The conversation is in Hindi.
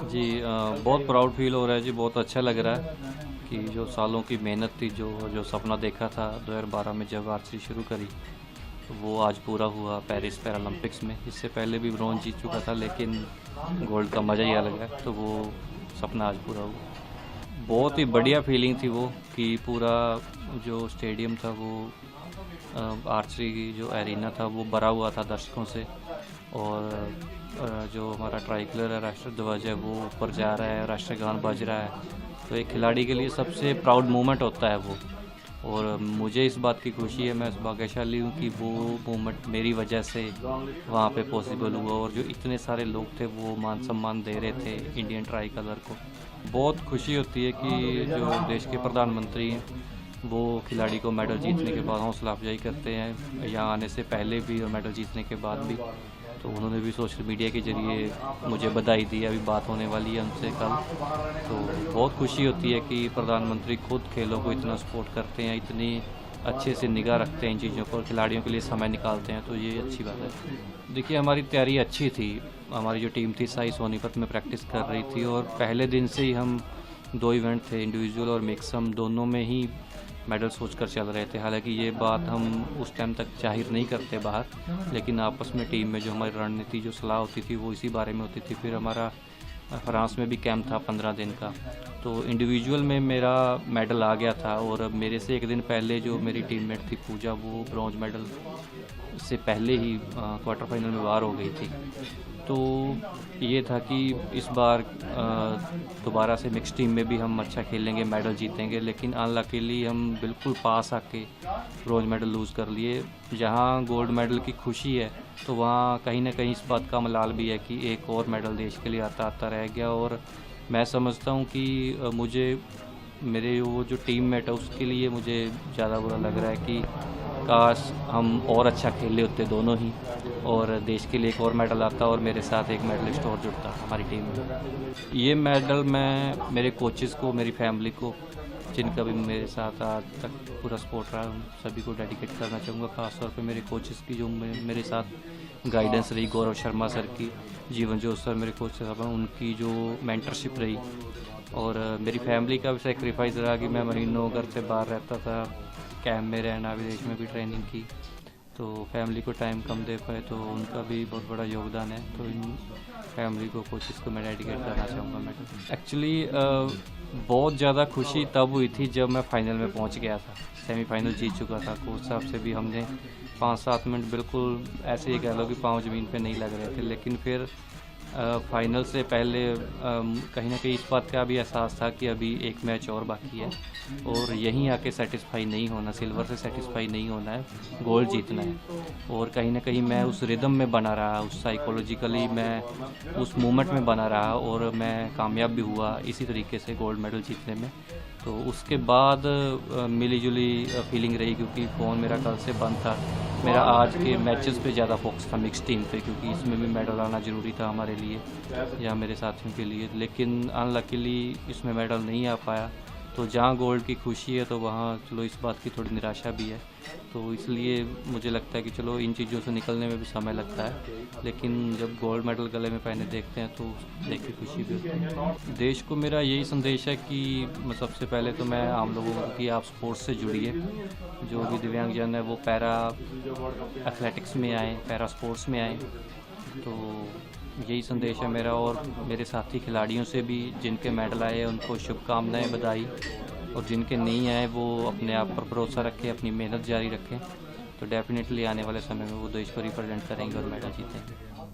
जी बहुत प्राउड फील हो रहा है जी। बहुत अच्छा लग रहा है कि जो सालों की मेहनत थी, जो जो सपना देखा था 2012 में जब आर्चरी शुरू करी, तो वो आज पूरा हुआ पेरिस पैरालंपिक्स में। इससे पहले भी ब्रॉन्ज जीत चुका था, लेकिन गोल्ड का मज़ा ही अलग है। तो वो सपना आज पूरा हुआ। बहुत ही बढ़िया फीलिंग थी वो, कि पूरा जो स्टेडियम था वो आर्चरी की जो एरिना था वो भरा हुआ था दर्शकों से। और जो हमारा ट्राइकलर है, राष्ट्र ध्वज है, वो ऊपर जा रहा है, राष्ट्रगान बज रहा है। तो एक खिलाड़ी के लिए सबसे प्राउड मोमेंट होता है वो। और मुझे इस बात की खुशी है, मैं भाग्यशाली हूँ कि वो मोमेंट मेरी वजह से वहाँ पे पॉसिबल हुआ। और जो इतने सारे लोग थे वो मान सम्मान दे रहे थे इंडियन ट्राई कलर को। बहुत खुशी होती है कि जो देश के प्रधानमंत्री हैं वो खिलाड़ी को मेडल जीतने के बाद हौसला अफजाई करते हैं, यहाँ आने से पहले भी और मेडल जीतने के बाद भी। तो उन्होंने भी सोशल मीडिया के ज़रिए मुझे बधाई दी। अभी बात होने वाली है उनसे कल। तो बहुत खुशी होती है कि प्रधानमंत्री खुद खेलों को इतना सपोर्ट करते हैं, इतनी अच्छे से निगाह रखते हैं इन चीज़ों पर, खिलाड़ियों के लिए समय निकालते हैं। तो ये अच्छी बात है। देखिए, हमारी तैयारी अच्छी थी। हमारी जो टीम थी साई सोनीपत में प्रैक्टिस कर रही थी, और पहले दिन से ही हम 2 इवेंट थे, इंडिविजुअल और मिक्स, हम दोनों में ही मेडल सोच कर चल रहे थे। हालांकि ये बात हम उस टाइम तक जाहिर नहीं करते बाहर, लेकिन आपस में टीम में जो हमारी रणनीति, जो सलाह होती थी, वो इसी बारे में होती थी। फिर हमारा फ्रांस में भी कैंप था 15 दिन का। तो इंडिविजुअल में मेरा मेडल आ गया था, और मेरे से एक दिन पहले जो मेरी टीममेट थी पूजा, वो ब्रॉन्ज मेडल से पहले ही क्वार्टर फाइनल में बाहर हो गई थी। तो ये था कि इस बार दोबारा से मिक्स टीम में भी हम अच्छा खेलेंगे, मेडल जीतेंगे। लेकिन अनलकीली हम बिल्कुल पास आके ब्रॉन्ज मेडल लूज़ कर लिए। जहाँ गोल्ड मेडल की खुशी है, तो वहाँ कहीं ना कहीं इस बात का मलाल भी है कि एक और मेडल देश के लिए आता आता रह गया। और मैं समझता हूँ कि मुझे, मेरे वो जो टीममेट है उसके लिए मुझे ज़्यादा बुरा लग रहा है कि काश हम और अच्छा खेले होते दोनों ही, और देश के लिए एक और मेडल आता और मेरे साथ एक मेडलिस्ट और जुड़ता हमारी टीम में। ये मेडल मैं मेरे कोचेस को, मेरी फैमिली को, जिनका भी मेरे साथ आज तक पूरा सपोर्ट रहा, उन सभी को डेडिकेट करना चाहूँगा। ख़ासतौर पे मेरे कोचेस की, जो मेरे साथ गाइडेंस रही, गौरव शर्मा सर की, जीवन जोत सर मेरे कोच साहब हैं, उनकी जो मेंटरशिप रही। और मेरी फैमिली का भी सेक्रीफाइस रहा कि मैं महीनों घर से बाहर रहता था, कैंप में रहना, विदेश में भी ट्रेनिंग की, तो फैमिली को टाइम कम दे पाए, तो उनका भी बहुत बड़ा योगदान है। तो इन फैमिली को, कोचेस को मैं डेडिकेट करना चाहूँगा मेडल। एक्चुअली बहुत ज़्यादा खुशी तब हुई थी जब मैं फाइनल में पहुँच गया था, सेमीफाइनल जीत चुका था। कोच साहब से भी हमने 5-7 मिनट बिल्कुल ऐसे ही कह लो कि पाँव ज़मीन पे नहीं लग रहे थे। लेकिन फिर फाइनल से पहले कहीं ना कहीं इस बात का भी एहसास था कि अभी एक मैच और बाकी है, और यहीं आके सेटिस्फाई नहीं होना, सिल्वर से सेटिस्फाई नहीं होना है, गोल्ड जीतना है। और कहीं ना कहीं मैं उस रिदम में बना रहा, उस साइकोलॉजिकली मैं उस मोमेंट में बना रहा, और मैं कामयाब भी हुआ इसी तरीके से गोल्ड मेडल जीतने में। तो उसके बाद मिली जुली फीलिंग रही, क्योंकि फ़ोन मेरा कल से बंद था। मेरा आज के मैचेस पे ज़्यादा फोकस था, मिक्स टीम पे, क्योंकि इसमें भी मेडल आना ज़रूरी था हमारे लिए या मेरे साथियों के लिए। लेकिन अनलकीली इसमें मेडल नहीं आ पाया। तो जहाँ गोल्ड की खुशी है, तो वहाँ चलो इस बात की थोड़ी निराशा भी है। तो इसलिए मुझे लगता है कि चलो इन चीज़ों से निकलने में भी समय लगता है, लेकिन जब गोल्ड मेडल गले में पहने देखते हैं तो देख के खुशी भी होती है। देश को मेरा यही संदेश है कि सबसे पहले तो मैं आम लोगों को कि आप स्पोर्ट्स से जुड़िए। जो भी दिव्यांगजन है वो पैरा एथलेटिक्स में आए, पैरा स्पोर्ट्स में आए। तो यही संदेश है मेरा। और मेरे साथी खिलाड़ियों से भी, जिनके मेडल आए उनको शुभकामनाएं, बधाई। और जिनके नहीं आए वो अपने आप पर भरोसा रखें, अपनी मेहनत जारी रखें। तो डेफिनेटली आने वाले समय में वो देश को रिप्रेजेंट करेंगे और मेडल जीतेंगे।